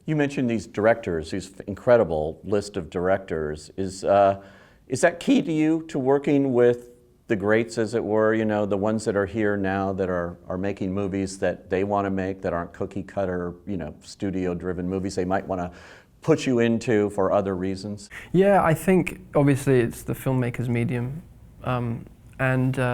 You mentioned these directors, these incredible list of directors. Is that key to you, to working with the greats, as it were, you know, the ones that are here now that are making movies that they want to make, that aren't cookie cutter, you know, studio driven movies they might want to put you into for other reasons? Yeah, I think obviously it's the filmmaker's medium, and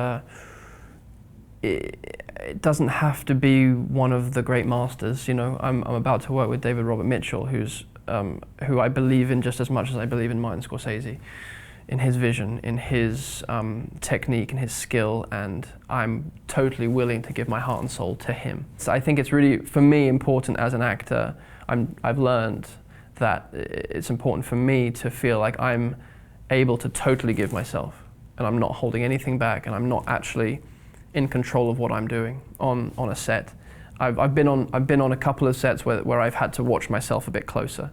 it doesn't have to be one of the great masters. You know, I'm about to work with David Robert Mitchell, who I believe in just as much as I believe in Martin Scorsese, in his vision, in his technique, in his skill, and I'm totally willing to give my heart and soul to him. So I think it's really, for me, important as an actor. I've learned that it's important for me to feel like I'm able to totally give myself, and I'm not holding anything back, and I'm not actually in control of what I'm doing on a set. I've been on a couple of sets where I've had to watch myself a bit closer.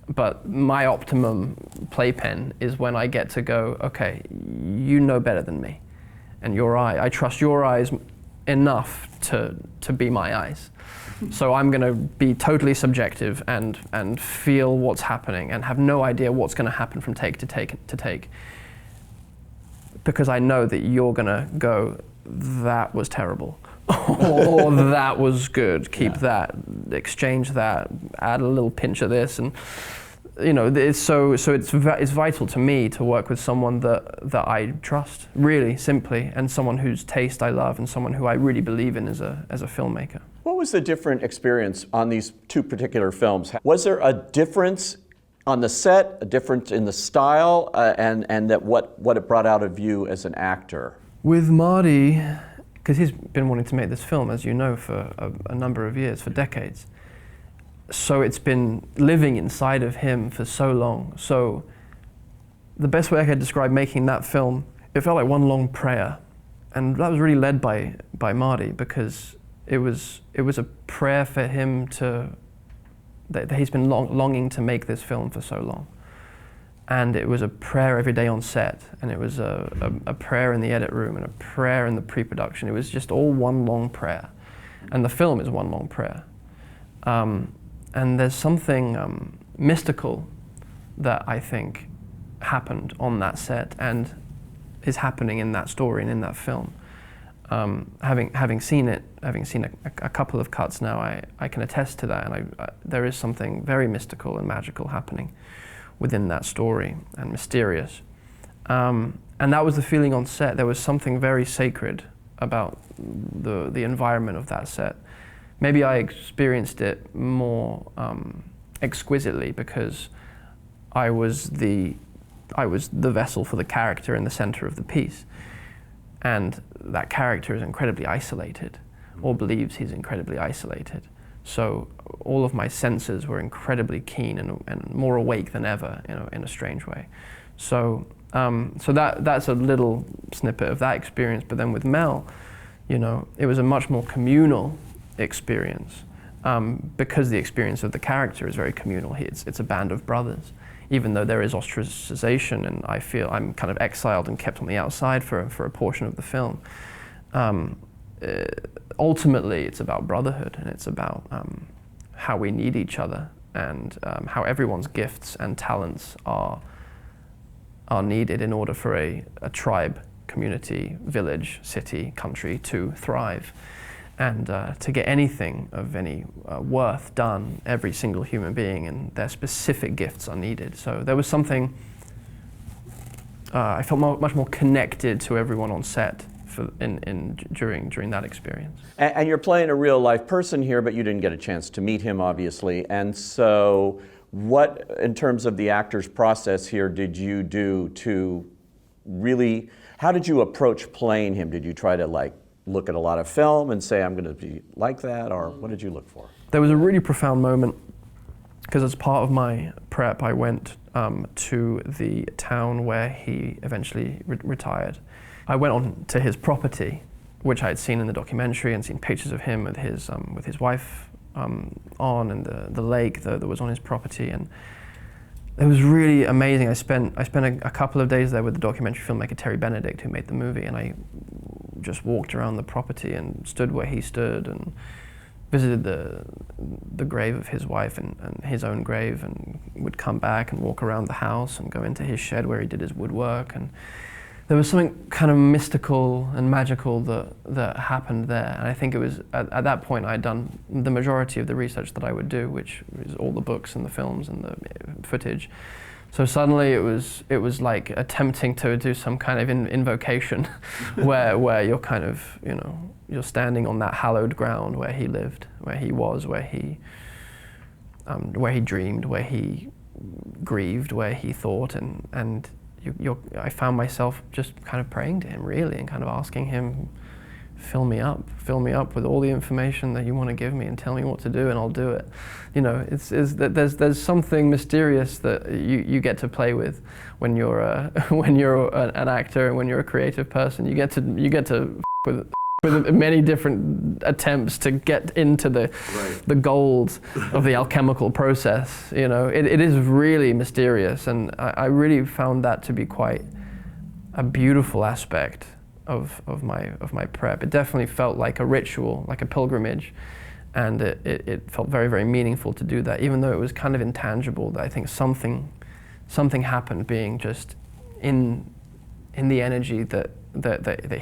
But my optimum playpen is when I get to go, okay, you know better than me, and I trust your eyes enough to be my eyes. So I'm going to be totally subjective and feel what's happening and have no idea what's going to happen from take to take, because I know that you're going to go, that was terrible, or that was good, keep that, exchange that, add a little pinch of this, and you know, it's vital to me to work with someone that I trust, really, simply, and someone whose taste I love, and someone who I really believe in as a filmmaker. What was the different experience on these two particular films? Was there a difference on the set, a difference in the style, and that what it brought out of you as an actor? With Marty, because he's been wanting to make this film, as you know, for a number of years, for decades. So it's been living inside of him for so long. So the best way I could describe making that film, it felt like one long prayer. And that was really led by Marty, because it was a prayer for him that he's been longing to make this film for so long. And it was a prayer every day on set, and it was a prayer in the edit room, and a prayer in the pre-production. It was just all one long prayer. And the film is one long prayer. And there's something mystical that I think happened on that set and is happening in that story and in that film. Having seen a couple of cuts now, I can attest to that, and there is something very mystical and magical happening within that story, and mysterious. And that was the feeling on set. There was something very sacred about the environment of that set. Maybe I experienced it more exquisitely because I was the vessel for the character in the center of the piece. And that character is incredibly isolated, or believes he's incredibly isolated. So all of my senses were incredibly keen and more awake than ever, in a strange way. So that's a little snippet of that experience. But then with Mel, it was a much more communal experience, because the experience of the character is very communal. It's a band of brothers, even though there is ostracization, and I feel I'm kind of exiled and kept on the outside for a portion of the film. Ultimately, it's about brotherhood, and it's about how we need each other, and how everyone's gifts and talents are needed in order for a tribe, community, village, city, country to thrive. And to get anything of any worth done, every single human being and their specific gifts are needed. So there was something, I felt much more connected to everyone on set during that experience. And you're playing a real life person here, but you didn't get a chance to meet him, obviously. And so what, in terms of the actor's process here, did you do to really, how did you approach playing him? Did you try to look at a lot of film and say, I'm going to be like that, or what did you look for? There was a really profound moment, because as part of my prep, I went to the town where he eventually retired. I went on to his property, which I had seen in the documentary and seen pictures of him with his wife and the lake that was on his property, and it was really amazing. I spent a couple of days there with the documentary filmmaker Terry Benedict, who made the movie, and I just walked around the property and stood where he stood and visited the grave of his wife and his own grave, and would come back and walk around the house and go into his shed where he did his woodwork. And there was something kind of mystical and magical that happened there. And I think it was at that point I'd done the majority of the research that I would do, which is all the books and the films and the footage. So suddenly it was like attempting to do some kind of invocation where you're kind of, you know, you're standing on that hallowed ground where he lived, where he was, where he dreamed, where he grieved, where he thought, and I found myself just kind of praying to him, really, and kind of asking him, fill me up with all the information that you want to give me, and tell me what to do, and I'll do it. You know, it's that there's something mysterious that you get to play with when you're an actor and when you're a creative person. You get to with many different attempts to get into the gold of the alchemical process. You know, it is really mysterious, and I really found that to be quite a beautiful aspect of my prep. It definitely felt like a ritual, like a pilgrimage, and it felt very, very meaningful to do that, even though it was kind of intangible. That I think something happened, being just in the energy that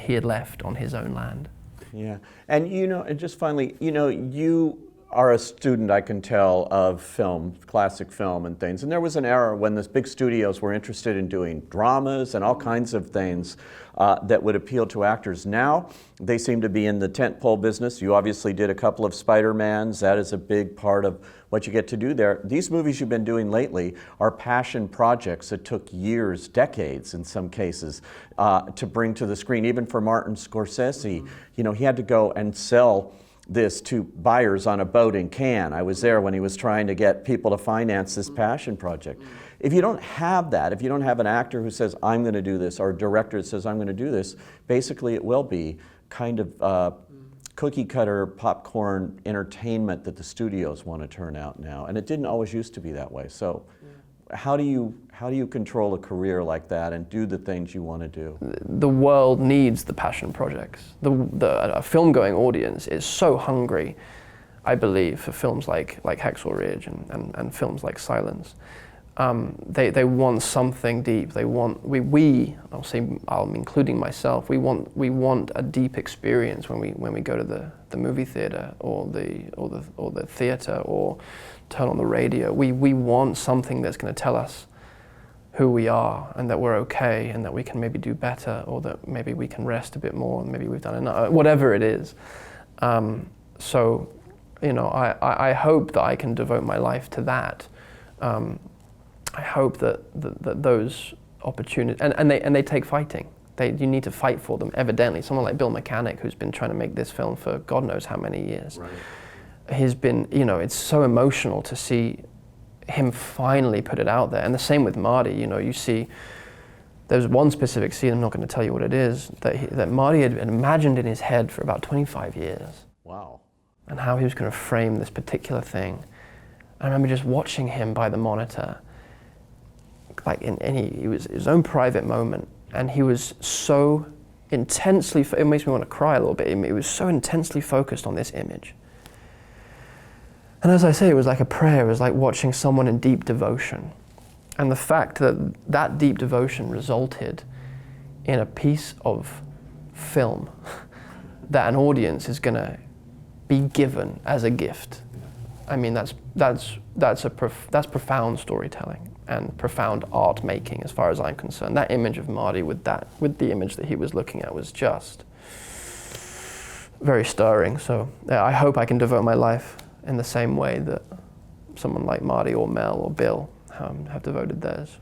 he had left on his own land. Yeah, and you know, and just finally, you know, you are a student, I can tell, of film, classic film and things. And there was an era when the big studios were interested in doing dramas and all kinds of things that would appeal to actors. Now, they seem to be in the tentpole business. You obviously did a couple of Spider-Mans. That is a big part of what you get to do there. These movies you've been doing lately are passion projects that took years, decades in some cases, to bring to the screen. Even for Martin Scorsese, you know, he had to go and sell this to buyers on a boat in Cannes. I was there when he was trying to get people to finance this passion project. If you don't have that, if you don't have an actor who says, I'm going to do this, or a director that says, I'm going to do this, basically it will be kind of cookie cutter popcorn entertainment that the studios want to turn out now. And it didn't always used to be that way. So how do you control a career like that and do the things you want to do? The world needs the passion projects. A film-going audience is so hungry, I believe, for films like Hacksaw Ridge and films like Silence. They want something deep. They want I'm including myself. We want a deep experience when we go to the movie theater or the theater or turn on the radio. We want something that's going to tell us who we are and that we're okay and that we can maybe do better, or that maybe we can rest a bit more and maybe we've done enough, whatever it is. So, you know, I hope that I can devote my life to that. I hope that those opportunities, and they take fighting. You need to fight for them, evidently. Someone like Bill Mechanic, who's been trying to make this film for God knows how many years. Right. He's been, you know, it's so emotional to see him finally put it out there. And the same with Marty. You know, you see, there's one specific scene, I'm not going to tell you what it is, that Marty had imagined in his head for about 25 years. Wow. And how he was going to frame this particular thing. I remember just watching him by the monitor, like it was his own private moment, and he was so intensely, it makes me want to cry a little bit, he was so intensely focused on this image. And as I say, it was like a prayer. It was like watching someone in deep devotion. And the fact that deep devotion resulted in a piece of film that an audience is going to be given as a gift. I mean, that's profound storytelling and profound art making, as far as I'm concerned. That image of Marty with the image that he was looking at was just very stirring. So I hope I can devote my life in the same way that someone like Marty or Mel or Bill have devoted theirs.